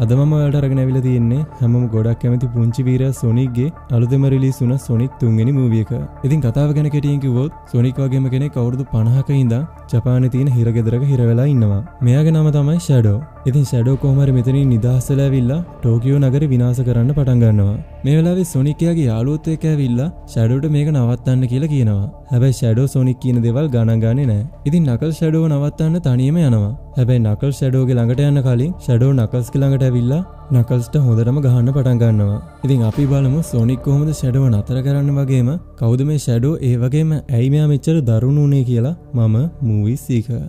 අද මම ඔයාලට අරගෙන ඇවිල්ලා තියෙන්නේ හැමෝම ගොඩක් කැමති පුංචි වීරයා සොනික්ගේ අලුතෙන්ම රිලීස් වුණ සොනික් 3 වෙනි මූවි එක. ඉතින් කතාව ගැන කෙටියෙන් කිව්වොත් සොනික් වගේම කෙනෙක් අවුරුදු 50ක ඉඳන් ජපානයේ තියෙන හිරගෙදරක හිර වෙලා ඉන්නවා. මෙයාගේ නම තමයි ෂැඩෝ. ඉතින් ෂැඩෝ කොහොම හරි මෙතනින් නිදහස් වෙලා ඇවිල්ලා ටෝකියෝ නගරේ විනාශ කරන්න පටන් ගන්නවා. මේ වෙලාවේ සොනික් යාගේ යාළුවොත් එක්ක ඇවිල්ලා ෂැඩෝට මේක නවත්තන්න කියලා කියනවා. හැබැයි ෂැඩෝ සොනික් කියන දේවල් ගණන් ගන්නේ නැහැ. ඉතින් නකල් ෂැඩෝව නවත්තන්න තනියම යනවා. හැබැයි නකල් ෂැඩෝගේ ළඟට යන්න කලින් ෂැඩෝ නකල්ස්ගේ ළඟට ඇවිල්ලා නකල්ස්ට හොඳටම ගහන්න පටන් ගන්නවා. ඉතින් අපි බලමු සොනික් කොහොමද ෂැඩෝව නතර කරන්න වගේම කවුද මේ ෂැඩෝ ඒ වගේම ඇයි මෙයා මෙච්චර දරුණු උනේ කියලා මම මූවි සීකර්.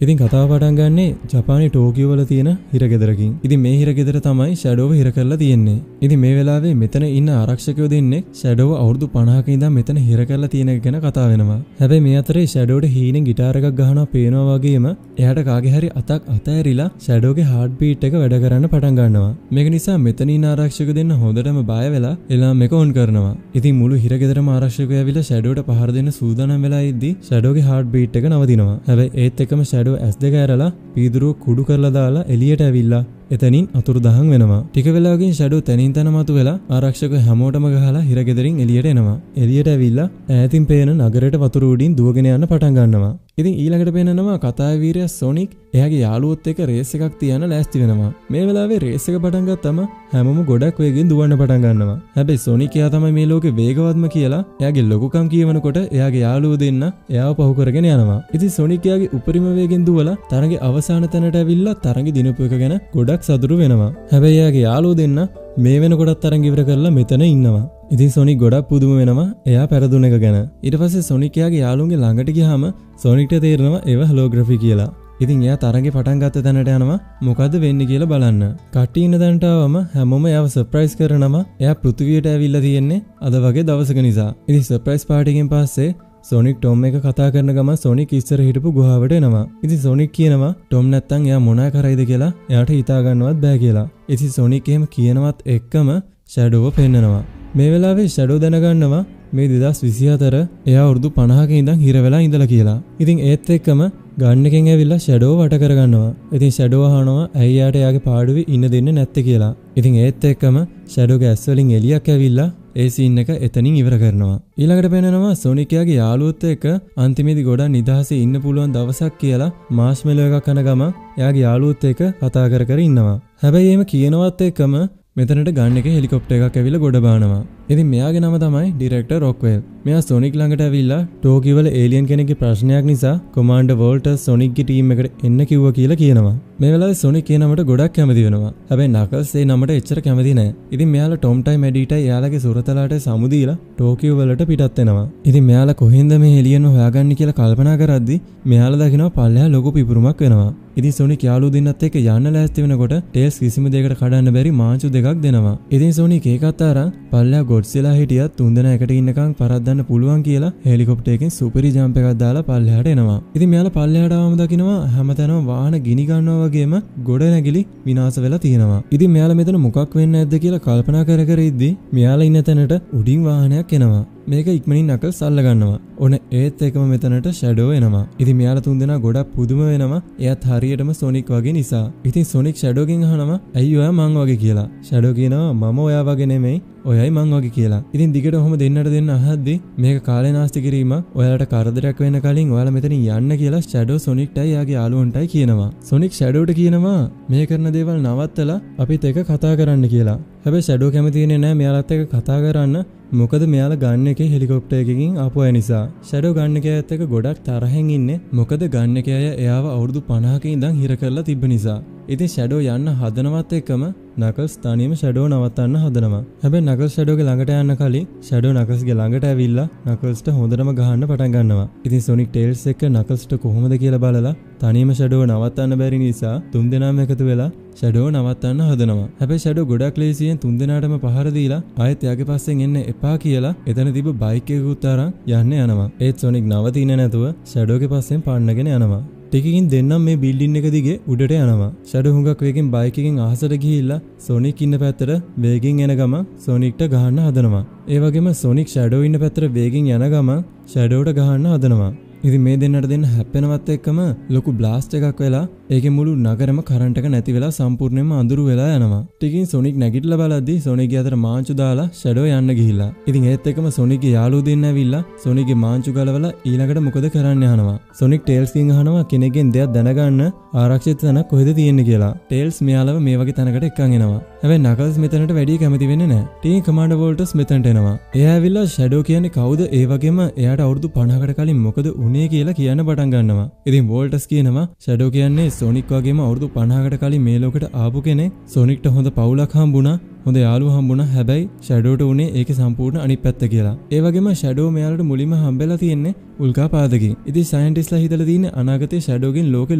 ඉතින් කතාව පටන් ගන්නේ ජපානයේ ටෝකියෝ වල තියෙන හිරගෙදරකින්. ඉතින් මේ හිරගෙදර තමයි ෂැඩෝව හිර කරලා තියෙන්නේ. ඉතින් මේ වෙලාවේ මෙතන ඉන්න ආරක්ෂකයෝ දෙන්නේ ෂැඩෝව අවුරුදු 50ක ඉඳන් මෙතන හිර කරලා තියෙන එක ගැන කතා වෙනවා. හැබැයි මේ අතරේ ෂැඩෝට හීනෙන් ගිටාර එකක් ගහනවා පේනවා වගේම එයාට කාගේ හරි අතක් අතෑරිලා ෂැඩෝගේ හાર્ට් බීට් එක වැඩ කරන්න පටන් ගන්නවා. මේක නිසා මෙතන ඉන්න ආරක්ෂකයෝ දෙන්න හොඳටම බය වෙලා එලාම් එක ඔන් කරනවා. ඉතින් මුළු හිරගෙදරම ආරක්ෂකයෝ ඇවිල්ලා ෂැඩෝට පහර දෙන්න සූදානම් වෙලා ඉද්දි ෂැඩෝගේ හાર્ට් බීට් එක නවතිනවා. හැබැයි ඒත් එක්කම ෂැඩෝ ඇස් දෙක ඇරලා පීදුරුව කුඩු කරලා දාලා එළියට ඇවිල්ලා එතනින් අතුරුදහන් වෙනවා. ටික වෙලාවකින් ෂැඩෝ තනින් තන මතු වෙලා ආරක්ෂක හැමෝටම ගහලා හිරගෙදරින් එළියට එනවා. එළියට ඇවිල්ලා ඈතින් පේන නගරයට වතුර උඩින් දුවගෙන යන්න පටන් ගන්නවා. ඉතින් ඊළඟට පේනනවා කතාවේ වීරයා සොනික් එයාගේ යාළුවොත් එක්ක රේස් එකක් තියන්න ලෑස්ති වෙනවා. මේ වෙලාවේ රේස් එක පටන් ගත්තම හැමෝම ගොඩක් වේගෙන් දුවන්න පටන් ගන්නවා. හැබැයි සොනික් එයා තමයි මේ ලෝකේ වේගවත්ම කියලා එයාගේ ලොකුකම් කියවනකොට එයාගේ යාළුවෝ දෙන්න එයාව පහු කරගෙන යනවා. ඉතින් සොනික් එයාගේ උපරිම වේගෙන් දුවලා තරගේ අවසාන තැනට ඇවිල්ලා තරගේ දිනපු එක ගැන ගොඩක් සතුටු වෙනවා. හැබැයි එයාගේ යාළුවෝ දෙන්න මේ වෙනකොටත් තරඟ ඉවර කරලා මෙතන ඉන්නවා. ඉතින් සොනික් ගොඩක් පුදුම වෙනවා එයා පෙරදුන එක ගැන. ඊට පස්සේ සොනික් එයාගේ යාළුවන්ගේ ළඟට ගියාම සොනික්ට තේරෙනවා ඒව හොලෝග්‍රැෆි කියලා. ඉතින් එයා තරඟේ පටන් ගත්ත තැනට යනවා මොකද්ද වෙන්නේ කියලා බලන්න. කට්ටිය ඉන්න තැනට ආවම හැමෝම එයාව සර්ප්‍රයිස් කරනවා. එයා පෘථිවියට ඇවිල්ලා තියෙන්නේ අද වගේ දවසක නිසා. ඉතින් සර්ප්‍රයිස් පාටි එකෙන් පස්සේ සොනික් ටොම් එක කතා කරන ගමන් සොනික් ඉස්සර හිටපු ගුහාවට එනවා. ඉතින් සොනික් කියනවා ටොම් නැත්තම් එයා මොනා කරයිද කියලා එයාට හිතා ගන්නවත් බෑ කියලා. ඉතින් සොනික් එහෙම කියනවත් එක්කම ෂැඩෝව පෙන්නනවා. මේ වෙලාවේ ෂැඩෝ දැනගන්නවා මේ 2024 එයා අවුරුදු 50ක ඉඳන් හිර වෙලා ඉඳලා කියලා. ඉතින් ඒත් එක්කම ගන් එකෙන් ඇවිල්ලා ෂැඩෝව වට කරගන්නවා. ඉතින් ෂැඩෝව අහනවා ඇයි යාට එයාගේ පාඩුවේ ඉන්න දෙන්නේ නැත්තේ කියලා. ඉතින් ඒත් එක්කම ෂැඩෝගේ ඇස් වලින් එළියක් ඇවිල්ලා ඒ සීන් එක එතනින් ඉවර කරනවා. ඊළඟට පේනවා සොනික් යාගේ යාළුවොත් එක්ක අන්තිමේදී ගොඩක් නිදහසේ ඉන්න පුළුවන් දවසක් කියලා මාෂ්මෙලෝ එකක් කන ගමන් එයාගේ යාළුවොත් එක්ක කතා කර කර ඉන්නවා. හැබැයි එහෙම කියනවත් එක්කම මෙතනට ගන් එකේ හෙලිකොප්ටර් එකක් ඇවිල්ලා ගොඩ බානවා. ඉතින් මෙයාගේ නම තමයි ඩිරෙක්ටර් රොක්වෙල්. මෙයා සොනික් ළඟට ඇවිල්ලා ටෝකියෝ වල ඒලියන් කෙනෙක්ගේ ප්‍රශ්නයක් නිසා කොමාන්ඩර් වෝල්ටර්ස් සොනික්ගේ ටීම් එකට එන්න කිව්වා කියලා කියනවා. මේ වෙලාවේ සොනික් ඒ නමට ගොඩක් කැමති වෙනවා. හැබැයි නකල්ස් ඒ නමට එච්චර කැමති නැහැ. ඉතින් මෙයාලා ටොම්ටයි මැඩීටයි එයාලගේ සුරතලාට සමුදීලා ටෝකියෝ වලට පිටත් වෙනවා. ඉතින් මෙයාලා කොහෙන්ද මේ එලියන්ව හොයාගන්නේ කියලා කල්පනා කරද්දි මෙයාලා දකිනවා පල්ලෙහා ලොකු පිපුරුමක් වෙනවා. ඉතින් සොනික් යාළුවෝ දෙන්නත් එක්ක යන්න ලෑස්ති වෙනකොට ටේල්ස් කිසිම දෙයකට කඩන්න බැරි මාංචු දෙකක් දෙනවා. ඉතින් සොනික් ඒකත් අරන් පල්ලෙහා ගොඩ්සිලා හිටියත් තුන්දෙනා එකට ඉන්නකම් පරද්දන්න පුළුවන් කියලා හෙලිකොප්ටර් එකෙන් සුපිරි ජම්ප් එකක් දාලා පල්ලෙහාට එනවා. ඉතින් මෙයාලා පල්ලෙහාට ආවම දකිනවා හැමතැනම වාහන ගිනි ගන්නවා වගේම ගොඩ නැගිලි විනාශ වෙලා තියෙනවා. ඉතින් මෙයාලා මෙතන මොකක් වෙන්නේ නැද්ද කියලා කල්පනා කර කර ඉද්දි මෙයාලා ඉන්න තැනට උඩින් වාහනයක් එනවා. මේක ඉක්මනින් නකල්ස් අල්ල ගන්නවා. ඔන්න ඒත් එකම මෙතනට ෂැඩෝ එනවා. ඉතින් මෙයාලා තුන්දෙනා ගොඩක් පුදුම වෙනවා. එයාත් හරියටම සොනික් වගේ නිසා. ඉතින් සොනික් ෂැඩෝගෙන් අහනවා ඇයි ඔයා මං වගේ කියලා. ෂැඩෝ කියනවා මම ඔයා වගේ නෙමෙයි ඔයයි මං වගේ කියලා. ඉතින් දිගට ඔහොම දෙන්නට දෙන්න අහද්දි මේක කාලේ නාස්ති කිරීමක් ඔයාලට කරදරයක් වෙන්න කලින් ඔයාලා මෙතනින් යන්න කියලා ෂැඩෝ සොනික්ටයි යාගේ යාළුවන්ටයි කියනවා. සොනික් ෂැඩෝට කියනවා මේ කරන දේවල් නවත්තලා අපිත් එක කතා කරන්න කියලා. හැබැයි ෂැඩෝ කැමති වෙන්නේ නැහැ මෙයාලත් එක්ක කතා කරන්න. මොකද මෙයාලා ගන්න එකේ හෙලිකොප්ටර් එකකින් ආපු අය නිසා. ෂැඩෝ ගන්න එකයත් එක්ක ගොඩක් තරහෙන් ඉන්නේ. මොකද ගන්න එකේ අය එයාව අවුරුදු 50ක ඉඳන් හිර කරලා තිබ්බ නිසා. ඉතින් ෂැඩෝ යන්න හදනවත් එක්කම නකල්ස් තනියම ෂැඩෝ නවත්තන්න හදනවා. හැබැයි නකල්ස් ෂැඩෝගේ ළඟට යන්න කලින් ෂැඩෝ නකල්ස්ගේ ළඟට ඇවිල්ලා නකල්ස්ට හොඳටම ගහන්න පටන් ගන්නවා. ඉතින් සොනික් ටේල්ස් එක්ක නකල්ස්ට කොහොමද කියලා බලලා තනියම ෂැඩෝ නවත්තන්න බැරි නිසා තුන්දෙනාම එකතු වෙලා ෂැඩෝ නවත්තන්න හදනවා. හැබැයි ෂැඩෝ ගොඩක් ලේසියෙන් තුන්දෙනාටම පහර දීලා ආයෙත් යාගේ පස්සෙන් එන්න එපා කියලා එතන තිබ්බ බයික් එකකුත් අරන් යන්න යනවා. ඒත් සොනික් නවතින්නේ නැතුව ෂැඩෝගේ පස්සෙන් පාන්නගෙන යනවා. ටිකකින් දෙන්නම් මේ බිල්ඩින් එක දිගේ උඩට යනවා. ෂැඩෝ හුඟක් වේගෙන් බයික් එකෙන් අහසට ගිහිල්ලා සොනික් ඉන්න පැත්තට වේගෙන් එන ගමන් සොනික්ට ගහන්න හදනවා. ඒ වගේම සොනික් ෂැඩෝ ඉන්න පැත්තට වේගෙන් යන ගමන් ෂැඩෝට ගහන්න හදනවා. ඉතින් මේ දෙන්නට දෙන්න හැප්පෙනවත් එක්කම ලොකු බ්ලාස්ට් එකක් වෙලා ඒකේ මුළු නගරෙම කරන්ට් එක නැති වෙලා සම්පූර්ණයෙන්ම අඳුරු වෙලා යනවා. ටිකින් සොනික් නැගිටලා බලද්දි සොනික්ගේ අතට මාංචු දාලා ෂැඩෝ යන්න ගිහිල්ලා. ඉතින් ඒත් එක්කම සොනික්ගේ යාළුවෝ දෙන්න ඇවිල්ලා සොනික්ගේ මාංචු ගලවලා ඊළඟට මොකද කරන්න යනවා. සොනික් ටේල්ස්ගෙන් අහනවා කෙනෙක්ගෙන් දෙයක් දැනගන්න ආරක්ෂිත තැනක් කොහෙද තියෙන්නේ කියලා. ටේල්ස් මෙයාලව මේ වගේ තැනකට එක්කන් එනවා. හැබැයි නකල්ස් මෙතනට වැඩි කැමති වෙන්නේ නැහැ. ටීම් කමාන්ඩර් වෝල්ටර්ස් මෙතනට එනවා. එයා ඇවිල්ලා ෂැඩෝ කියන්නේ කවුද? ඒ වගේම එයාට අවුරුදු 50කට කලින් මොකද උනේ කියලා කියන්න පටන් ගන්නවා. ඉතින් වෝල්ටර්ස් කියනවා ෂැඩෝ කියන්නේ සොනික් වගේම අවුරුදු 50කට කලින් මේ ලෝකෙට ආපු කෙනෙක්. සොනික්ට හොඳ පවුලක් හම්බුණා. හොඳ යාළුවෝ හම්බුණා. හැබැයි ෂැඩෝට උනේ ඒකේ සම්පූර්ණ අනිත් පැත්ත කියලා. ඒ වගේම ෂැඩෝ මෙයාලට මුලින්ම හම්බෙලා තියෙන්නේ උල්කාපාතකින්. ඉතින් සයන්ටිස්ට්ලා හිතලා තියෙන්නේ අනාගතයේ ෂැඩෝගෙන් ලෝකෙ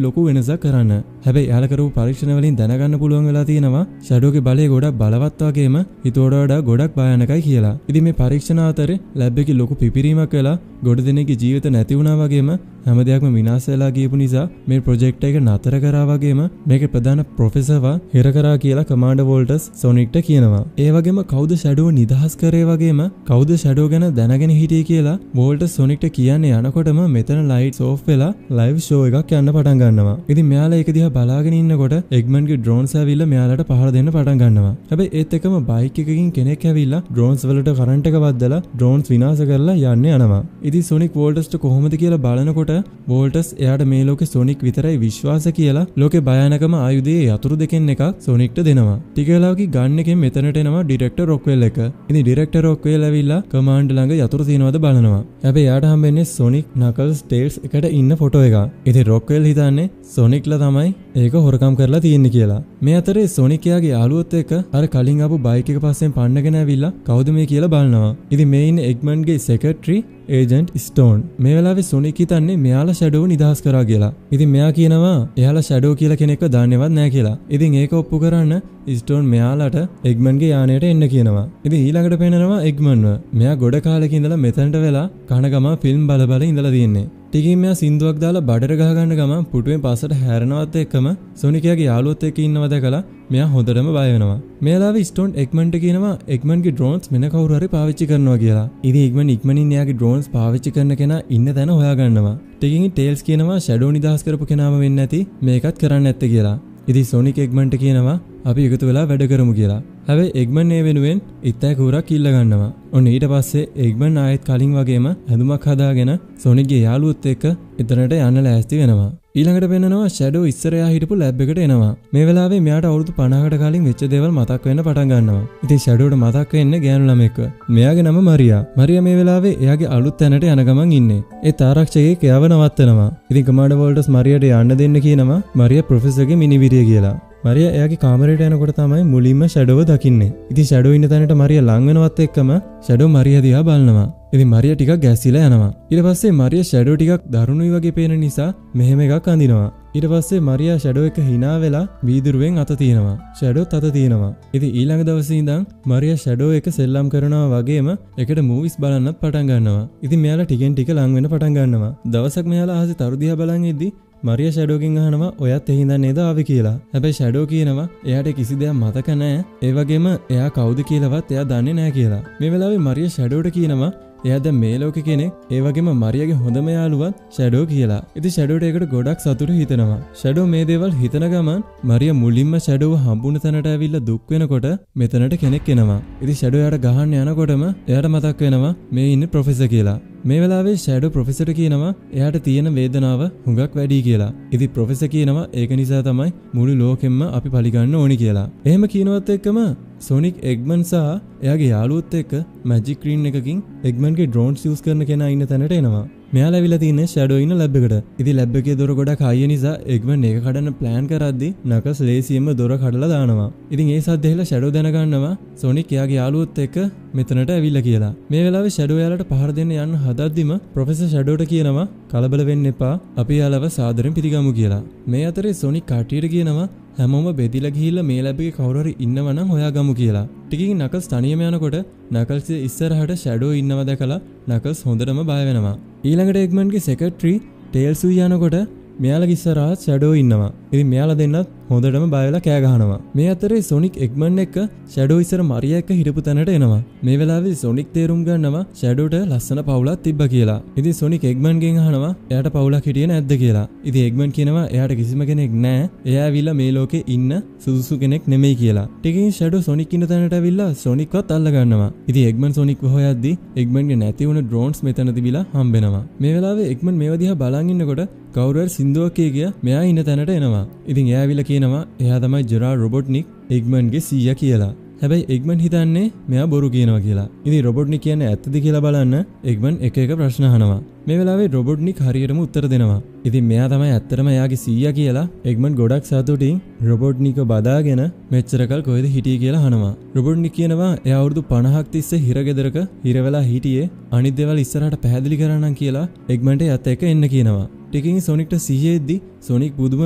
ලොකු වෙනසක් කරන්න. හැබැයි එයාලා කරපු පරීක්ෂණ වලින් දැනගන්න පුළුවන් වෙලා තියෙනවා ෂැඩෝගේ බලය ගොඩක් බලවත් වගේම හිතුවට වඩා ගොඩක් භයානකයි කියලා. ඉතින් මේ පරීක්ෂණ අතරේ ලැබ් එකේ ලොකු පිපිරීමක් වෙලා ගොඩ දෙනෙක්ගේ ජීවිත නැති වුණා වගේම හැම දෙයක්ම විනාශ වෙලා ගියපු නිසා මේ ප්‍රොජෙක්ට් එක නතර කරා වගේම මේකේ ප්‍රධාන ප්‍රොෆෙසර්වා හිර කරා කියලා කමාන්ඩර් වෝල්ටර්ස් සොනික්ට කියනවා. ඒ වගේම කවුද ෂැඩෝ නිදහස් කරේ වගේම කවුද ෂැඩෝ ගැන දැනගෙන හිටියේ කියලා වෝල්ටර්ස් සොනික්ට කියන්නේ යනකොටම මෙතන ලයිට්ස් ඕෆ් වෙලා ලයිව් ෂෝ එකක් යන්න පටන් ගන්නවා. ඉතින් මෙයාලා ඒක දිහා බලාගෙන ඉන්නකොට එග්මන්ගේ ඩ්‍රෝන්ස් ඇවිල්ලා මෙයාලට පහර දෙන්න පටන් ගන්නවා. හැබැයි ඒත් එකම බයික් එකකින් කෙනෙක් ඇවිල්ලා ඩ්‍රෝන්ස් වලට කරන්ට් එක වද්දලා ඩ්‍රෝන්ස් විනාශ කරලා යන්න යනවා. ඉතින් සොනික් වෝල්ටර්ස්ට කොහොමද කියලා බලනකොට වෝල්ටර්ස් එයාට මේ ලෝකේ සොනික් විතරයි විශ්වාස කියලා ලෝකේ භයානකම ආයුධයේ යතුරු දෙකෙන් එකක් සොනික්ට දෙනවා. ටික වෙලාවකින් ගන් එකෙන් මෙතනට එනවා ඩිරෙක්ටර් රොක්වෙල් එක. ඉතින් ඩිරෙක්ටර් රොක්වෙල් ඇවිල්ලා කමාන්ඩර් ළඟ යතුරු තියනවද බලනවා. හැබැයි එයාට හම්බෙන්නේ සොනික් නකල්ස් ටේල්ස් එකට ඉන්න ෆොටෝ එක. ඉතින් රොක්වෙල් හිතන්නේ සොනික්ලා තමයි ඒක හොරකම් කරලා තියෙන්නේ කියලා. මේ අතරේ සොනික් එයාගේ යාළුවොත් එක්ක අර කලින් ආපු බයික් එක පස්සෙන් පන්නගෙන ඇවිල්ලා කවුද මේ කියලා බලනවා. ඉතින් මේ ඉන්නේ එග්මන්ගේ සෙක්‍රටරි ඒජන්ට් ස්ටෝන්. මේ වෙලාවේ සොනික් හිතන්නේ මෙයාලා ෂැඩෝ නිදහස් කරා කියලා. ඉතින් මෙයා කියනවා එයාලා ෂැඩෝ කියලා කෙනෙක්ව දන්නේවත් නැහැ කියලා. ඉතින් ඒක ඔප්පු කරන්න ස්ටෝන් මෙයාලට එග්මන්ගේ යානයට එන්න කියනවා. ඉතින් ඊළඟට පේනවා එග්මන්ව. මෙයා ගොඩ කාලෙක ඉඳලා මෙතනට වෙලා කන ගම ෆිල්ම් බල බල ඉඳලා තියෙන්නේ. ටිකින් මෙයා සින්දුවක් දාලා බඩට ගහ ගන්න ගමන් පුටුවෙන් පස්සට හැරෙනවත් එක්කම සොනිකයාගේ යාළුවොත් එක්ක ඉන්නව දැකලා මෙයා හොඳටම බය වෙනවා. මේ වෙලාවේ ස්ටෝන් එග්මන්ට කියනවා එග්මන්ගේ ඩ්‍රෝන්ස් මෙන්න කවුරු හරි පාවිච්චි කරනවා කියලා. ඉතින් එග්මන් ඉක්මනින් එයාගේ ඩ්‍රෝන්ස් පාවිච්චි කරන කෙනා ඉන්න තැන හොයාගන්නවා. ටිකින් ටේල්ස් කියනවා ෂැඩෝ නිදහස් කරපු කෙනාම වෙන්නේ නැති මේකත් කරන්න නැත්තේ කියලා. ඉතින් සොනික් එග්මන්ට කියනවා අපි එකතු වෙලා වැඩ කරමු කියලා. හැබැයි එග්මන් ඒ වෙනුවෙන් ඉත්තෑ කූරක් ඉල්ල ගන්නවා. ඔන්න ඊට පස්සේ එග්මන් ආයෙත් කලින් වගේම හැඳුමක් හදාගෙන සොනික්ගේ යාළුවොත් එක්ක එතනට යන්න ලෑස්ති වෙනවා. ඊළඟට පෙන්නනවා ෂැඩෝ ඉස්සරහා හිටපු ලැබ් එකට එනවා. මේ වෙලාවේ මෙයාට අවුරුදු 50කට කලින් වෙච්ච දේවල් මතක් වෙන්න පටන් ගන්නවා. ඉතින් ෂැඩෝට මතක් වෙන්නේ ගෑනු ළමෙක්ව. මෙයාගේ නම මරියා. මරියා මේ වෙලාවේ එයාගේ අලුත් තැනට යන ගමන් ඉන්නේ. ඒ තාරක්ෂකයෙක් එයාව නවත්තනවා. ඉතින් කමාන්ඩර් වෝල්ටර්ස් මරියාට යන්න දෙන්න කියනවා. මරියා ප්‍රොෆෙසර්ගේ මිනිබිරිය කියලා. මරියා එයාගේ කාමරයට යනකොට තමයි මුලින්ම ෂැඩෝව දකින්නේ. ඉතින් ෂැඩෝ ඉන්න තැනට මරියා ලං වෙනවත් එක්කම ෂැඩෝ මරියා දිහා බලනවා. ඉතින් මරියා ටිකක් ගැස්සිලා යනවා. ඊට පස්සේ මරියා ෂැඩෝ ටිකක් දරුණුයි වගේ පේන නිසා මෙහෙම එකක් අඳිනවා. ඊට පස්සේ මරියා ෂැඩෝ එක hina වෙලා වීදුරුවෙන් අත තියනවා. ෂැඩෝත් අත තියනවා. ඉතින් ඊළඟ දවසේ ඉඳන් මරියා ෂැඩෝ එක සෙල්ලම් කරනවා වගේම එකට මූවිස් බලන්නත් පටන් ගන්නවා. ඉතින් මෙයාලා ටිකෙන් ටික ලං වෙන්න පටන් ගන්නවා. දවසක් මෙයාලා ආසේ තරු දිහා බලන් ඉද්දි මරියා ෂැඩෝගෙන් අහනවා ඔයත් එහි ඉඳන් නේද ආවේ කියලා. හැබැයි ෂැඩෝ කියනවා එයාට කිසි දෙයක් මතක නැහැ. ඒ වගේම එයා කවුද කියලාවත් එයා දන්නේ නැහැ කියලා. මේ වෙලාවේ මරියා ෂැඩෝට කියනවා එයා දැන් මේ ලෝකේ කෙනෙක්. ඒ වගේම මරියාගේ හොඳම යාළුවත් ෂැඩෝ කියලා. ඉතින් ෂැඩෝට ඒකට ගොඩක් සතුටු හිතෙනවා. ෂැඩෝ මේ දේවල් හිතන ගමන් මරියා මුලින්ම ෂැඩෝව හම්බුන තැනට ඇවිල්ලා දුක් වෙනකොට මෙතනට කෙනෙක් එනවා. ඉතින් ෂැඩෝ එයාට ගහන්න යනකොටම එයාට මතක් වෙනවා මේ ඉන්නේ ප්‍රොෆෙසර් කියලා. මේ වෙලාවේ ෂැඩෝ ප්‍රොෆෙසර්ට කියනවා එයාට තියෙන වේදනාව හුඟක් වැඩි කියලා. ඉතින් ප්‍රොෆෙසර් කියනවා ඒක නිසා තමයි මුළු ලෝකෙම අපි පරිගන්න ඕනි කියලා. එහෙම කියනවත් එක්කම සොනික් එග්මන් සහ එයාගේ යාළුවොත් එක්ක මැජික් ස්ක්‍රීන් එකකින් එග්මන්ගේ ඩ්‍රෝන්ස් යූස් කරන කෙනා ඉන්න තැනට එනවා. මෙයාලා ඇවිල්ලා තින්නේ ෂැඩෝ ඉන්න ලැබ් එකට. ඉතින් ලැබ් එකේ දොර ගොඩක් හයිය නිසා එග්මන් ඒක කඩන්න ප්ලෑන් කරද්දි නකල්ස් ලේසියෙන්ම දොර කඩලා දානවා. ඉතින් ඒ සද්ද ඇහිලා ෂැඩෝ දැනගන්නවා සොනික් එයාගේ යාළුවොත් එක්ක මෙතනට ඇවිල්ලා කියලා. මේ වෙලාවේ ෂැඩෝ යාලට පහර දෙන්න යන්න හදද්දිම ප්‍රොෆෙසර් ෂැඩෝට කියනවා කලබල වෙන්න එපා අපි යාලව සාදරෙන් පිළිගමු කියලා. මේ අතරේ සොනික් කටියට කියනවා හැමෝම බෙදිලා ගිහිල්ලා මේ ලැබ් එකේ කවුරු හරි ඉන්නව නම් හොයාගමු කියලා. ටිකකින් නකල්ස් තනියම යනකොට නකල්ස් ඉස්සරහට ෂැඩෝ ඉන්නව දැකලා නකල්ස් හොඳටම බය වෙනවා. ඊළඟට එග්මන්ගේ සෙක්‍රටරි ටේල්ස් යනකොට මෙයාලගේ ඉස්සරහා ෂැඩෝ ඉන්නවා. ඉතින් මෙයාලා දෙන්නත් හොඳටම බය වෙලා කෑ ගහනවා. මේ අතරේ සොනික් එග්මන් එක්ක ෂැඩෝ ඉස්සර මරියා එක්ක හිටපු තැනට එනවා. මේ වෙලාවේ සොනික් තේරුම් ගන්නවා ෂැඩෝට ලස්සන පවුලක් තිබ්බා කියලා. ඉතින් සොනික් එග්මන්ගෙන් අහනවා එයාට පවුලක් හිටියේ නැද්ද කියලා. ඉතින් එග්මන් කියනවා එයාට කිසිම කෙනෙක් නැහැ. එයා ඇවිල්ලා මේ ලෝකේ ඉන්න සුදුසු කෙනෙක් නෙමෙයි කියලා. ටිකකින් ෂැඩෝ සොනික් ඉන්න තැනට ඇවිල්ලා සොනික්වත් අල්ල ගන්නවා. ඉතින් එග්මන් සොනික්ව හොයද්දි එග්මන්ගේ නැති වුණ ඩ්‍රෝන්ස් මෙතන තිබිලා හම්බෙනවා. මේ වෙලාවේ එග්මන් මේව දිහා බලන් ඉන්නකොට කවුරු හරි සින්දුවක් කිය මෙයා ඉන්න තැනට එනවා. ඉතින් එයා ඇවිල්ලා කියනවා එයා තමයි ජෙරාඩ් රොබොට්නික් එග්මන්ගේ සීයා කියලා. හැබැයි එග්මන් හිතන්නේ මෙයා බොරු කියනවා කියලා. ඉතින් රොබොට්නික් කියන්නේ ඇත්තද කියලා බලන්න එග්මන් එක එක ප්‍රශ්න අහනවා. මේ වෙලාවේ රොබොට්නික් හරියටම උත්තර දෙනවා. ඉතින් මෙයා තමයි ඇත්තටම එයාගේ සීයා කියලා එග්මන් ගොඩක් සතුටින් රොබොට්නික්ව බදාගෙන මෙච්චරකල් කොහෙද හිටියේ කියලා අහනවා. රොබොට්නික් කියනවා එයා අවුරුදු 50ක් තිස්සේ හිරගෙදරක හිර වෙලා හිටියේ අනිත් දේවල් ඉස්සරහට පැහැදිලි කරන්නම් කියලා එග්මන්ට යත් එක එන්න කියනවා. ටිකකින් සොනික්ට සිහියෙද්දි සොනික් පුදුම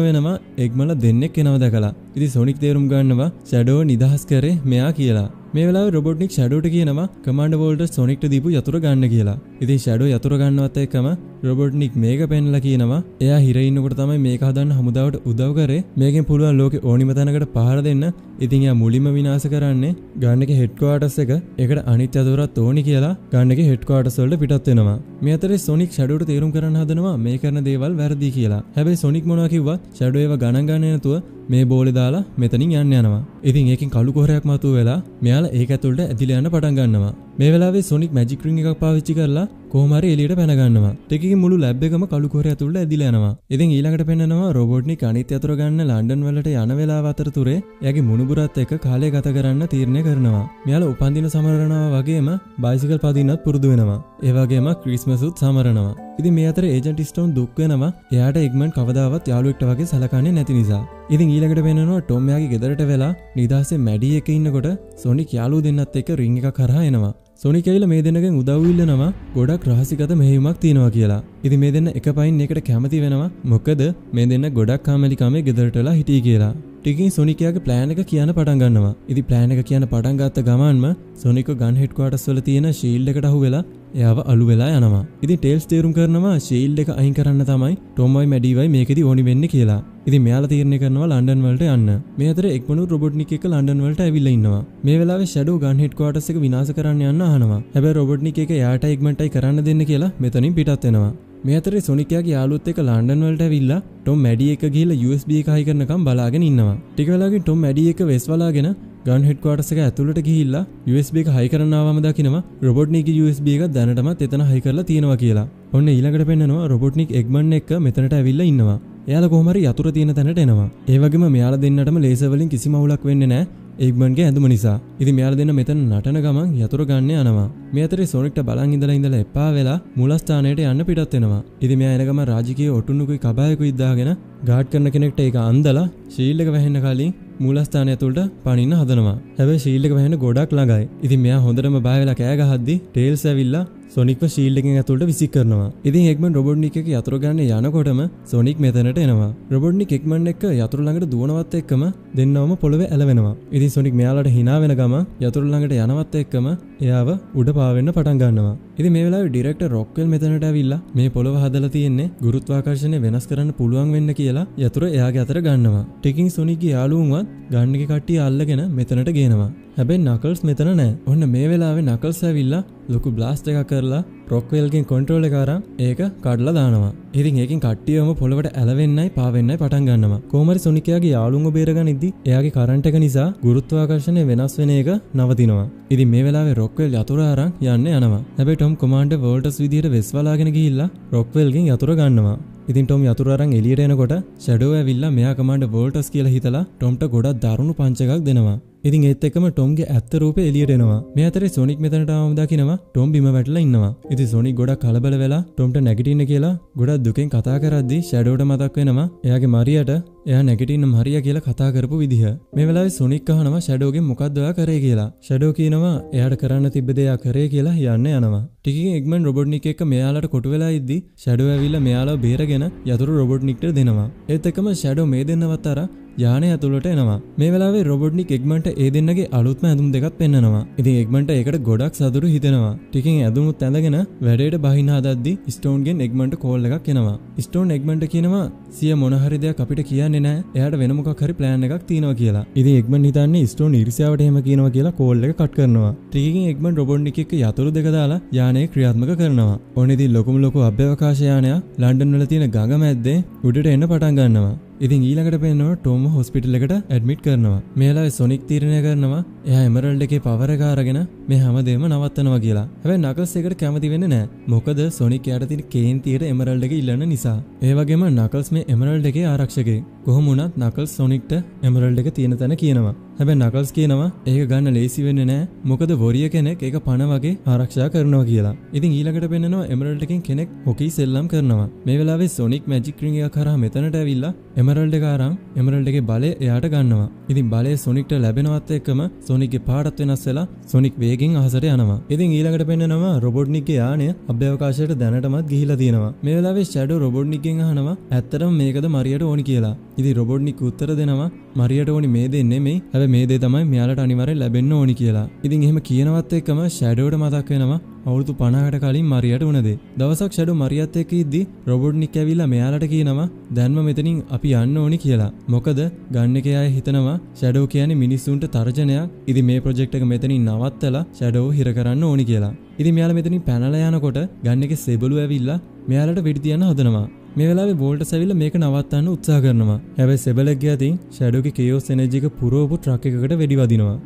වෙනවා එග්මන්ලා දෙන්නෙක් එනවා දැකලා. ඉතින් සොනික් තේරුම් ගන්නවා ෂැඩෝ නිදහස් කරේ මෙයා කියලා. මේ වෙලාවේ රොබොට්නික් ෂැඩෝට කියනවා කමාන්ඩර් වෝල්ටර් සොනික්ට දීපු යතුරු ගන්න කියලා. ඉතින් ෂැඩෝ යතුරු ගන්නවත් එක්කම රොබොට්නික් මේක පෙන්නලා කියනවා එයා හිරේ ඉන්නකොට තමයි මේක හදන්න හමුදාවට උදව් කරේ. මේකෙන් පුළුවන් ලෝකේ ඕනිම තැනකට පහර දෙන්න. ඉතින් එයා මුලින්ම විනාශ කරන්නේ ගන් එකේ හෙඩ් ක්වාටර්ස් එක. ඒකට අනිත් යතුරත් ඕනි කියලා ගන් එකේ හෙඩ් ක්වාටර්ස් වලට පිටත් වෙනවා. මේ අතරේ සොනික් ෂැඩෝට තේරුම් කරන්න හදනවා මේ කරන දේවල් වැරදි කියලා. හැබැයි සොනික් මොනවා කිව්වත් ෂැඩෝ ඒව ගණන් ගන්නේ නැතුව මේ බෝලේ දාලා මෙතනින් යන්න යනවා. ඉතින් ඒකෙන් කළු කොහරයක් මතුව වෙලා මෙයාලා ඒක ඇතුළට ඇදිලා යන්න පටන් ගන්නවා. මේ වෙලාවේ සොනික් මැජික් රින් එකක් පාවිච්චි කරලා කොහොම හරි එළියට පැන ගන්නවා. ටිකකින් මුළු ලැබ් එකම කළු කොහරය ඇතුළට ඇදිලා යනවා. ඉතින් ඊළඟට පෙන්නනවා රොබොට්නික් අනිත් යතුරු ගන්න ලන්ඩන් වලට යන වෙලාව අතරතුරේ එයාගේ මුණුබුරත් එක්ක කාලය ගත කරන්න තීරණය කරනවා. මෙයාලා උපන්දින සමරනවා වගේම බයිසිකල් පදින්නත් පුරුදු වෙනවා. ඒ වගේම ක්‍රිස්මස් උත් සමරනවා. ඉතින් මේ අතර ඒජන්ට් ස්ටෝන් දුක් වෙනවා එයාට එග්මන් කවදාවත් යාළුවෙක්ට වගේ සලකන්නේ නැති නිසා. ඉතින් ඊළඟට වෙනනවා ටොම් යාගේ ගෙදරට වෙලා නිදාසේ මැඩි එක ඉන්නකොට සොනික් යාළුවෝ දෙන්නත් එක්ක රින් එකක් කරා එනවා. සොනික් ඇවිල්ලා මේ දෙන්නගෙන් උදව් ඉල්ලනවා ගොඩක් රහසිගත මෙහෙයුමක් තියෙනවා කියලා. ඉතින් මේ දෙන්න එක පයින් එකට කැමති වෙනවා මොකද මේ දෙන්න ගොඩක් කාමලිකමේ ගෙදරට වෙලා හිටියේ කියලා. ටිකකින් සොනික් යාගේ ප්ලෑන් එක කියන්න පටන් ගන්නවා. ඉතින් ප්ලෑන් එක කියන්න පටන් ගත්ත ගමන්ම සොනික් ගන් හෙඩ් ක්වාටර්ස් වල තියෙන ෂීල්ඩ් එකට අහු වෙලා එයාව අලු වෙලා යනවා. ඉතින් ටේල්ස් තීරුම් කරනවා ෂීල්ඩ් එක අයින් කරන්න තමයි ටොම්වයි මැඩිවයි මේකෙදි ඕනි වෙන්නේ කියලා. ඉතින් මෙයාලා තීරණය කරනවා ලන්ඩන් වලට යන්න. මේ අතරේ එක්මනු රොබොට්නික් එක්ක ලන්ඩන් වලට ඇවිල්ලා ඉන්නවා. මේ වෙලාවේ ෂැඩෝ ගන් හෙඩ් ක්වාටර්ස් එක විනාශ කරන්න යන්න අහනවා. හැබැයි රොබොට්නික් එක එයාට එග්මන්ටයි කරන්න දෙන්න කියලා මෙතනින් පිටත් වෙනවා. මේ අතරේ සොනික් යාගේ යාළුවොත් එක්ක ලන්ඩන් වලට ඇවිල්ලා ටොම් මැඩි එක ගිහිල්ලා USB එක හයි කරනකම් බලාගෙන ඉන්නවා. ටික වෙලාවකින් ටොම් මැඩි එක වෙස් වලාගෙන ගන් හෙඩ් ක්වාටර්ස් එක ඇතුළට ගිහිල්ලා USB එක හයි කරන්න ආවම දකිනවා රොබොට්නික්ගේ USB එක දැනටමත් එතන හයි කරලා තියෙනවා කියලා. ඔන්න ඊළඟට පෙන්නනවා රොබොට්නික් එග්මන් එක්ක මෙතනට ඇවිල්ලා ඉන්නවා. එයාලා කොහොම හරි යතුරු තියෙන තැනට එනවා. ඒ වගේම මෙයාලා දෙන්නටම ලේසර් වලින් කිසිම අවුලක් වෙන්නේ නැහැ. එග්මන්ගේ ඇඳුම නිසා. ඉතින් මෙයාලා දෙන්න මෙතන නටන ගමන් යතුරු ගන්න යනවා. මේ අතරේ සොනික්ට බලන් ඉඳලා එපා වෙලා මූලස්ථානයට යන්න පිටත් වෙනවා. ඉතින් මෙයා එන ගමන් රාජකීය ඔටුනුකුයි කබායකුයි දාගෙන ගාඩ් කරන කෙනෙක්ට ඒක අන්දලා ෂීල්ඩ් එක වැහෙන්න කලින් මූලස්ථානය ඇතුළට පනින්න හදනවා. හැබැයි ෂීල්ඩ් එක වැහෙන්න ගොඩක් ළඟයි. ඉතින් මෙයා හොඳටම බය වෙලා කෑ ගහද්දි ටේල්ස් ඇවිල්ලා සොනික්ව ෂීල්ඩ් එකෙන් ඇතුළට විසික් කරනවා. ඉතින් එග්මන් රොබොට්නික් එක යතුරු ගන්න යනකොටම සොනික් මෙතනට එනවා. රොබොට්නික් එග්මන් එක්ක යතුරු ළඟට දුවනවත් එක්කම දෙන්නවම පොළවේ ඇලවෙනවා. ඉතින් සොනික් මෙයාලට hina වෙන ගම යතුරු ළඟට යනවත් එක්කම එයාව උඩ පාවෙන්න පටන් ගන්නවා. ඉතින් මේ වෙලාවේ ඩිරෙක්ටර් රොක්වෙල් මෙතනට ඇවිල්ලා මේ පොළව හදලා තියෙන්නේ ගුරුත්වාකර්ෂණය වෙනස් කරන්න පුළුවන් වෙන්න කියලා යතුරු එයාගේ අතට ගන්නවා. ටිකින් සොනික්ගේ යාළුවන්වත් ගන් එකේ කට්ටිය අල්ලගෙන මෙතනට ගේනවා. හැබැයි නකල්ස් මෙතන නැහැ. ඔන්න මේ වෙලාවේ නකල්ස් ඇවිල්ලා ලොකු බ්ලාස්ට් එකක් කරලා රොක්වෙල්ගෙන් කන්ට්‍රෝල් එක අරන් ඒක කඩලා දානවා. ඉතින් ඒකෙන් කට්ටියම පොළවට ඇලවෙන්නයි පාවෙන්නයි පටන් ගන්නවා. කොහොමරි සොනික් යාගේ යාළුවන්ව බේරගනිද්දි එයාගේ කරන්ට් එක නිසා ගුරුත්වාකර්ෂණය වෙනස් වෙන එක නවතිනවා. ඉතින් මේ වෙලාවේ රොක්වෙල් යතුරු අරන් යන්න යනවා. හැබැයි ටොම් කමාන්ඩර් වෝල්ටර්ස් විදියට වෙස් වලාගෙන ගිහිල්ලා රොක්වෙල්ගෙන් යතුරු ගන්නවා. ඉතින් ටොම් යතුරු අරන් එළියට එනකොට ෂැඩෝ ඇවිල්ලා මෙයා කමාන්ඩර් වෝල්ටර්ස් කියලා හිතලා ටොම්ට ගොඩක් දරුණු පංච එකක් දෙනවා. ඉතින් ඒත් එක්කම ටොම්ගේ ඇත්ත රූපේ එළියට එනවා. මේ අතරේ සොනික් මෙතනට ආවම දකිනවා ටොම් බිම වැටලා ඉන්නවා. ඉතින් සොනික් ගොඩක් කලබල වෙලා ටොම්ට නැගිටින්න කියලා ගොඩක් දුකෙන් කතා කරද්දී ෂැඩෝට මතක් වෙනවා එයාගේ මරියට එයා නැගිටින්න මරියා කියලා කතා කරපු විදිහ. මේ වෙලාවේ සොනික් අහනවා ෂැඩෝගෙන් මොකද්ද ඔයා කරේ කියලා. ෂැඩෝ කියනවා එයාට කරන්න තිබ්බ දේ එයා කරේ කියලා යන්න යනවා. ටිකකින් එග්මන් රොබොට්නික් එක්ක මෙයාලට කොටු වෙලා ඉද්දි ෂැඩෝ ඇවිල්ලා මෙයාලව බේරගෙන යතුරු රොබොට්නික්ට දෙනවා. ඒත් එක්කම ෂැඩෝ මේ දෙන්නවත් අර යානය ඇතුළට එනවා. මේ වෙලාවේ රොබොට්නික් එග්මන්ට ඒ දෙන්නගේ අලුත්ම ඇඳුම් දෙකක් පෙන්නනවා. ඉතින් එග්මන්ට ඒකට ගොඩක් සතුටු හිතෙනවා. ටිකෙන් ඇඳුමුත් ඇඳගෙන වැඩේට බහින්න හදද්දි ස්ටෝන්ගෙන් එග්මන්ට කෝල් එකක් එනවා. ස්ටෝන් එග්මන්ට කියනවා සිය මොන හරි දෙයක් අපිට කියන්නේ නැහැ. එයාට වෙන මොකක් හරි ප්ලෑන් එකක් තියෙනවා කියලා. ඉතින් එග්මන්ට් හිතන්නේ ස්ටෝන් ඊර්ෂ්‍යාවට එහෙම කියනවා කියලා කෝල් එක කට් කරනවා. ටිකකින් එග්මන්ට් රොබොට්නික් එක්ක යතුරු දෙක දාලා යානය ක්‍රියාත්මක කරනවා. ඔන්න ඉතින් ලොකු අභ්‍යවකාශ යානයක් ලන්ඩන් වල තියෙන ගඟ මැද්දේ උඩට එන්න පටන් ගන්නවා. ඉතින් ඊළඟට පේනවා ටෝම් හොස්පිටල් එකට ඇඩ්මිට් කරනවා. මේ වෙලාවේ සොනික් තීරණය කරනවා එයා එමරල්ඩ් එකේ පවර් එක අරගෙන මේ හැමදේම නවත්තනවා කියලා. හැබැයි නකල්ස් එකට කැමති වෙන්නේ නැහැ. මොකද සොනික් යාට තියෙන කේන්තියට එමරල්ඩ් එක ඉල්ලන නිසා. ඒ වගේම නකල්ස් මේ එමරල්ඩ් එකේ ආරක්ෂකයෙක්. කොහොම වුණත් නකල්ස් සොනික්ට එමරල්ඩ් එක තියෙන තැන කියනවා. හැබැයි නකල්ස් කියනවා ඒක ගන්න ලේසි වෙන්නේ නැහැ. මොකද වොරිය කෙනෙක් ඒක පණ වගේ ආරක්ෂා කරනවා කියලා. ඉතින් ඊළඟට පෙන්නනවා එමරල්ඩ් එකෙන් කෙනෙක් හොකී සෙල්ලම් කරනවා. මේ වෙලාවේ සොනික් මැජික් රින් එක කරා මෙතනට ඇවිල්ලා එමරල්ඩ් එක අරන් එමරල්ඩ් එකේ බලය එයාට ගන්නවා. ඉතින් බලය සොනික්ට ලැබෙනවත් එක්කම සොනික්ගේ පාටත් වෙනස් වෙලා සොනික් වේගෙන් අහසට යනවා. ඉතින් ඊළඟට පෙන්නනවා රොබොට්නික්ගේ යානය අභ්‍යවකාශයට දැනටමත් ගිහිලා තියෙනවා. මේ වෙලාවේ ෂැඩෝ රොබොට්නික්ගෙන් අහනවා ඇත්තටම මේකද මරියට ඕනි කියලා. ඉතින් රොබොට්නික් උත්තර දෙනවා මරියට ඕනි මේ දේ නෙමෙයි. හැබැයි මේ දේ තමයි මෙයාලට අනිවාර්යෙන් ලැබෙන්න ඕනි කියලා. ඉතින් එහෙම කියනවත් එක්කම ෂැඩෝට මතක් වෙනවා අවුරුදු 50කට කලින් මරියට වුණ දේ. දවසක් ෂැඩෝ මරියත් එක්ක ඉද්දි රොබොට්නික් ඇවිල්ලා මෙයාලට කියනවා දැන්ම මෙතනින් අපි යන්න ඕනි කියලා. මොකද ගන්න එකේ අය හිතනවා ෂැඩෝ කියන්නේ මිනිස්සුන්ට තර්ජනයක්. ඉතින් මේ ප්‍රොජෙක්ට් එක මෙතනින් නවත්තලා ෂැඩෝ හිර කරන්න ඕනි කියලා. ඉතින් මෙයාලා මෙතනින් පැනලා යනකොට ගන්න එකේ සෙබළු ඇවිල්ලා මෙයාලට වෙඩි තියන්න හදනවා. මේ වෙලාවේ වෝල්ටස් ඇවිල්ලා මේක නවත්තන්න උත්සාහ කරනවා. හැබැයි සෙබළෙක් ගියතින් ෂැඩෝගේ කේෝස් එනර්ජි එක පුරවපු ට්‍රක් එකකට වෙඩි වදිනවා.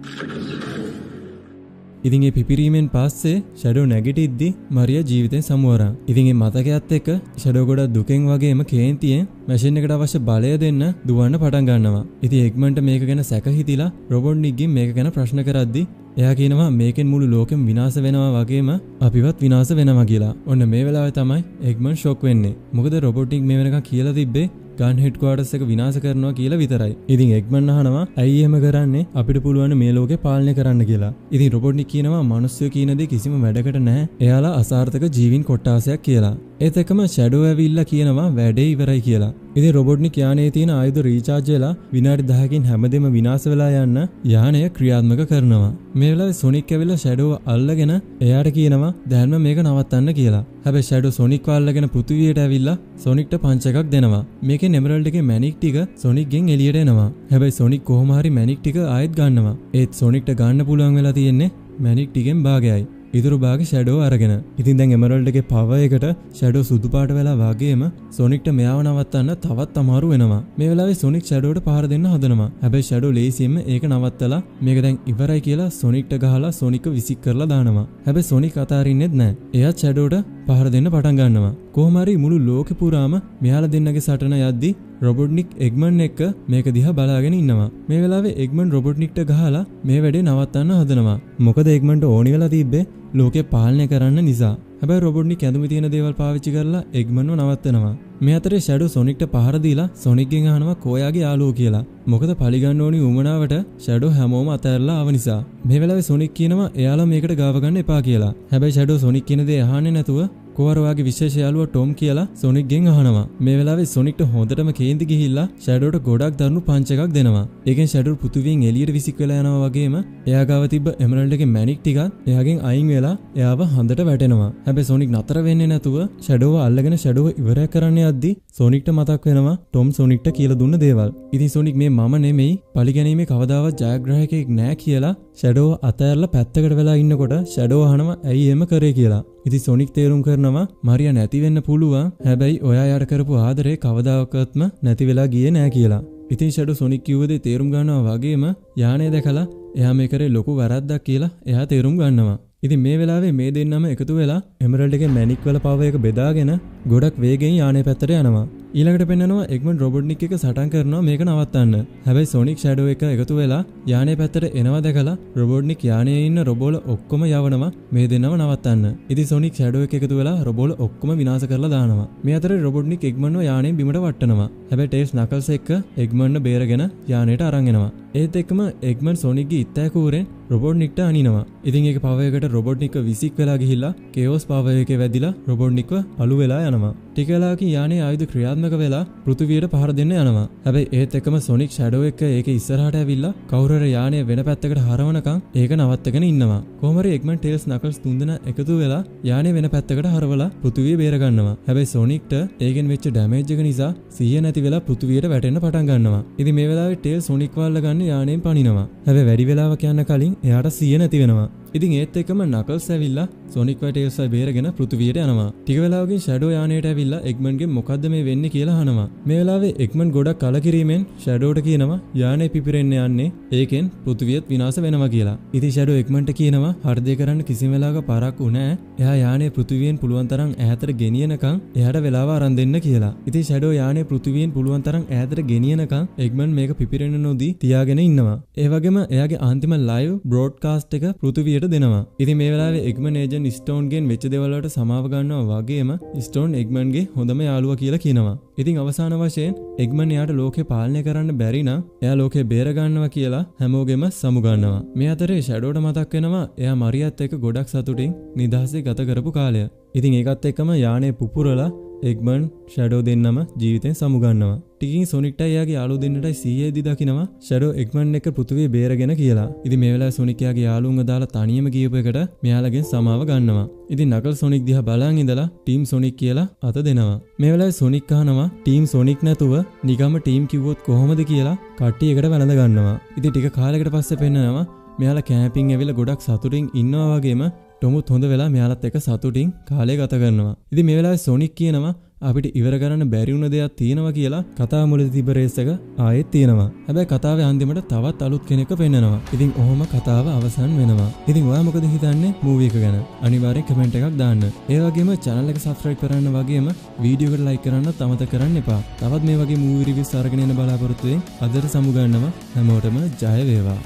ඉතින් ඒ පිපිරීමෙන් පස්සේ ෂැඩෝ නැගිටිද්දි මරියා ජීවිතෙන් සමුවරන්. ඉතින් ඒ මතකයත් එක්ක ෂැඩෝ ගොඩක් දුකෙන් වගේම කේන්තියෙන් මැෂින් එකට අවශ්‍ය බලය දෙන්න දුවන්න පටන් ගන්නවා. ඉතින් එග්මන්ට මේක ගැන සැක හිතිලා රොබොට්නික්ගෙන් මේක ගැන ප්‍රශ්න කරද්දි එයා කියනවා මේකෙන් මුළු ලෝකෙම විනාශ වෙනවා වගේම අපිවත් විනාශ වෙනවා කියලා. ඔන්න මේ වෙලාවේ තමයි එග්මන් ෂොක් වෙන්නේ. මොකද රොබොට්නික් මේ වෙනකන් කියලා තිබ්බේ ගන් හෙඩ්ක්වාටර්ස් එක විනාශ කරනවා කියලා විතරයි. ඉතින් එග්මන් අහනවා ඇයි එහෙම කරන්නේ? අපිට පුළුවන් මේ ලෝකේ පාලනය කරන්න කියලා. ඉතින් රොබොට්නික් කියනවා මිනිස්සු කියන දේ කිසිම වැඩකට නැහැ. එයාලා අසාර්ථක ජීවීන් කොට්ටාසයක් කියලා. ඒත් එක්කම ෂැඩෝ ඇවිල්ලා කියනවා වැඩේ ඉවරයි කියලා. ඉතින් රොබොට්නික් යානයේ තියෙන ආයුධ රීචාර්ජ් වෙලා විනාඩි 10කින් හැමදේම විනාශ වෙලා යන්න යානය ක්‍රියාත්මක කරනවා. මේ වෙලාවේ සොනික් ඇවිල්ලා ෂැඩෝව අල්ලගෙන එයාට කියනවා දැන්ම මේක නවත්තන්න කියලා. හැබැයි ෂැඩෝ සොනික්ව අල්ලගෙන පෘථිවියට ඇවිල්ලා සොනික්ට පංච් එකක් දෙනවා. මේකෙන් එමරල්ඩ් එකේ මැනික් ටික සොනික්ගෙන් එළියට එනවා. හැබැයි සොනික් කොහොම හරි මැනික් ටික ආයෙත් ගන්නවා. ඒත් සොනික්ට ගන්න පුළුවන් වෙලා තියෙන්නේ මැනික් ටිකෙන් භාගයයි. ඉතුරු භාගෙ ෂැඩෝ අරගෙන. ඉතින් දැන් එමරල්ඩ් එකේ පවර් එකට ෂැඩෝ සුදු පාට වෙලා වගේම සොනික්ට මෙයාව නවත්තන්න තවත් අමාරු වෙනවා. මේ වෙලාවේ සොනික් ෂැඩෝට පහර දෙන්න හදනවා. හැබැයි ෂැඩෝ ලේසියෙන්ම ඒක නවත්තලා මේක දැන් ඉවරයි කියලා සොනික්ට ගහලා සොනික්ව විසික් කරලා දානවා. හැබැයි සොනික් අතාරින්නෙත් නැහැ. එයාත් ෂැඩෝට පහර දෙන්න පටන් ගන්නවා. කොහොම හරි මුළු ලෝකෙ පුරාම මෙයාලා දෙන්නගේ සටන යද්දි රොබොට්නික් එග්මන් එක්ක මේක දිහා බලාගෙන ඉන්නවා. මේ වෙලාවේ එග්මන් රොබොට්නික්ට ගහලා මේ වැඩේ නවත්තන්න හදනවා. මොකද එග්මන්ට ඕනි වෙලා තිබ්බේ ලෝකේ පාලනය කරන්න නිසා. හැබැයි රොබොට්නික් ඇඳුමේ තියෙන දේවල් පාවිච්චි කරලා එග්මන්ව නවත්තනවා. මේ අතරේ ෂැඩෝ සොනික්ට පහර දීලා සොනික්ගෙන් අහනවා කොයාගේ යාළුවෝ කියලා. මොකද පලිගන්න ඕනි උමනාවට ෂැඩෝ හැමෝම අතහැරලා ආව නිසා. මේ වෙලාවේ සොනික් කියනවා එයාලා මේකට ගාව ගන්න එපා කියලා. හැබැයි ෂැඩෝ සොනික් කියන දේ අහන්නේ නැතුව කොවරවාගේ විශේෂ යාළුවා ටොම් කියලා සොනික්ගෙන් අහනවා. මේ වෙලාවේ සොනික්ට හොඳටම කේන්ති ගිහිල්ලා ෂැඩෝට ගොඩක් දරුණු පංච් එකක් දෙනවා. ඒකෙන් ෂැඩෝ පෘථිවියෙන් එළියට විසික් වෙලා යනවා වගේම එයා ගාව තිබ්බ එමරල්ඩ් එකේ මැනික් ටිකත් එයාගෙන් අයින් වෙලා එයාව හඳට වැටෙනවා. හැබැයි සොනික් නතර වෙන්නේ නැතුව ෂැඩෝව අල්ලගෙන ෂැඩෝව ඉවරයක් කරන්න යද්දි සොනික්ට මතක් වෙනවා ටොම් සොනික්ට කියලා දුන්න දේවල්. ඉතින් සොනික් මේ මම නෙමෙයි පලිගැනීමේ කවදාවත් ජයග්‍රාහකයෙක් නෑ කියලා ෂැඩෝව අතෑරලා පැත්තකට වෙලා ඉන්නකොට ෂැඩෝව අහනවා ඇයි එහෙම කරේ කියලා. ඉතින් සොනික් තේරුම් කරනවා මරියා නැති වෙන්න පුළුවන්. හැබැයි ඔයා යාට කරපු ආදරේ කවදාකවත්ම නැති වෙලා ගියේ නෑ කියලා. ඉතින් ෂැඩෝ සොනික් කිව්ව දේ තේරුම් ගන්නවා වගේම යානය දැකලා එයා මේ කරේ ලොකු වැරද්දක් කියලා එයා තේරුම් ගන්නවා. ඉතින් මේ වෙලාවේ මේ දෙන්නම එකතු වෙලා එමරල්ඩ් එකේ මැනික් වල පවර් එක බෙදාගෙන ගොඩක් වේගෙන් යානය පැත්තට යනවා. ඊළඟට පෙන්නනවා එග්මන් රොබොට්නික් එක සටන් කරනවා මේක නවත්තන්න. හැබැයි සොනික් ෂැඩෝ එක එකතු වෙලා යානය පැත්තට එනවා දැකලා රොබොට්නික් යානයේ ඉන්න රොබෝල ඔක්කොම යවනවා මේ දෙන්නම නවත්තන්න. ඉතින් සොනික් ෂැඩෝ එක එකතු වෙලා රොබෝල ඔක්කොම විනාශ කරලා දානවා. මේ අතරේ රොබොට්නික් එග්මන්ව යානයෙන් බිමට වට්ටනවා. හැබැයි ටේස් නකල්ස් එක්ක එග්මන්ව බේරගෙන යානයට අරන් එනවා. ඒත් එක්කම එග්මන් සොනික්ගේ ඉත්තෑ කූරෙන් රොබොට්නික්ට අනිනවා. ඉතින් ඒක පවර් එකට රොබොට්නික්ව විසික් වෙලා ගිහිල්ලා කේෝස් පවර් එකේ වැදිලා රොබොට්නික්ව අලු වෙලා යනවා. ටික වෙලාවකින් යානයේ ආයුධ ක්‍රියාත්මක ක්‍රියාත්මක වෙලා පෘථිවියට පහර දෙන්න යනවා. හැබැයි ඒත් එක්කම සොනික් ෂැඩෝ එක ඒකේ ඉස්සරහට ඇවිල්ලා කවුරු හරි යානය වෙන පැත්තකට හරවනකම් ඒක නවත්තගෙන ඉන්නවා. කොහොම හරි එග්මන් ටේල්ස් නකල්ස් තුන්දෙනා එකතු වෙලා යානය වෙන පැත්තකට හරවලා පෘථිවිය බේර ගන්නවා. හැබැයි සොනික්ට ඒකෙන් වෙච්ච ඩැමේජ් එක නිසා සිහිය නැති වෙලා පෘථිවියට වැටෙන්න පටන් ගන්නවා. ඉතින් මේ වෙලාවේ ටේල් සොනික් වල්ල ගන්න යානයෙන් පනිනවා. හැබැයි වැඩි වෙලාවක් යන්න කලින් එයාට සිහිය නැති වෙනවා. ඉතින් ඒත් එක්කම නකල්ස් ඇවිල්ලා සොනික් වයි ටේල්ස් වයි බේරගෙන පෘථිවියට යනවා. ටික වෙලාවකින් ෂැඩෝ යානයට ඇවිල්ලා එග්මන්ගෙන් මොකද්ද මේ වෙන්නේ කියලා අහනවා. මේ වෙලාවේ එග්මන් ගොඩක් කලකිරීමෙන් ෂැඩෝට කියනවා යානේ පිපිරෙන්න යන්නේ ඒකෙන් පෘථිවියත් විනාශ වෙනවා කියලා. ඉතින් ෂැඩෝ එග්මන්ට කියනවා හර්ධය කරන්න කිසිම වෙලාවක පරක්කු නැහැ. එයා යානේ පෘථිවියෙන් පුළුවන් තරම් ඈතට ගෙනියනකම් එයාට වෙලාව අරන් දෙන්න කියලා. ඉතින් ෂැඩෝ යානේ පෘථිවියෙන් පුළුවන් තරම් ඈතට ගෙනියනකම් එග්මන් මේක පිපිරෙන්න නොදී තියාගෙන ඉන්නවා. ඒ වගේම එයාගේ අන්තිම ලයිව් බ්‍රෝඩ්කාස්ට් එක පෘථිවියට දෙනවා. ඉතින් මේ වෙලාවේ එග්මන් ඒජන්ට් ස්ටෝන්ගෙන් වෙච්ච දේවල් වලට සමාව ගන්නවා වගේම ස්ටෝන් එග්මන්ගේ හොඳම යාළුවා කියලා කියනවා. ඉතින් අවසාන වශයෙන් එග්මන් එයාට ලෝකේ පාලනය කරන්න බැරි නම් එයා ලෝකේ බේර ගන්නවා කියලා හැමෝගෙම සමු ගන්නවා. මේ අතරේ ෂැඩෝට මතක් වෙනවා එයා මරියත් එක්ක ගොඩක් සතුටින් නිදහසේ ගත කරපු කාලය. ඉතින් ඒකත් එක්කම යානේ පුපුරලා එග්මන් ෂැඩෝ දෙන්නම ජීවිතෙන් සමු ගන්නවා. ටිකින් සොනික්ට එයාගේ යාළුවෝ දෙන්නටයි සීයේදී දකිනවා ෂැඩෝ එග්මන් එක්ක පෘථිවිය බේරගෙන කියලා. ඉතින් මේ වෙලාවේ සොනික් එයාගේ යාළුවන්ව දාලා තනියම ගියපු එකට මෙයාලගෙන් සමාව ගන්නවා. ඉතින් නකල්ස් සොනික් දිහා බලන් ඉඳලා ටීම් සොනික් කියලා අත දෙනවා. මේ වෙලාවේ සොනික් අහනවා ටීම් සොනික් නැතුව නිකම්ම ටීම් කිව්වොත් කොහොමද කියලා කට්ටිය එකට වැළඳ ගන්නවා. ඉතින් ටික කාලයකට පස්සේ පෙන්නනවා මෙයාලා කැම්පින් ඇවිල්ලා ගොඩක් සතුටින් ඉන්නවා වගේම ටොමුත් හොඳ වෙලා මෙයාලත් එක්ක සතුටින් කාලය ගත කරනවා. ඉතින් මේ වෙලාවේ සොනික් කියනවා අපිට ඉවර කරන්න බැරි වුණ දෙයක් තියෙනවා කියලා කතාව මුලදී තිබ්බ රේස් එක ආයෙත් තියෙනවා. හැබැයි කතාවේ අන්තිමට තවත් අලුත් කෙනෙක්ව පෙන්නනවා. ඉතින් ඔහොම කතාව අවසන් වෙනවා. ඉතින් ඔයා මොකද හිතන්නේ මූවි එක ගැන? අනිවාර්යෙන් කමෙන්ට් එකක් දාන්න. ඒ වගේම channel එක subscribe කරන්න වගේම වීඩියෝ එකට like කරන්නත් අමතක කරන්න එපා. තවත් මේ වගේ මූවි රිවිව්ස් අරගෙන එන බලාපොරොත්තු වෙමින් අදට සමු ගන්නවා. හැමෝටම ජය වේවා.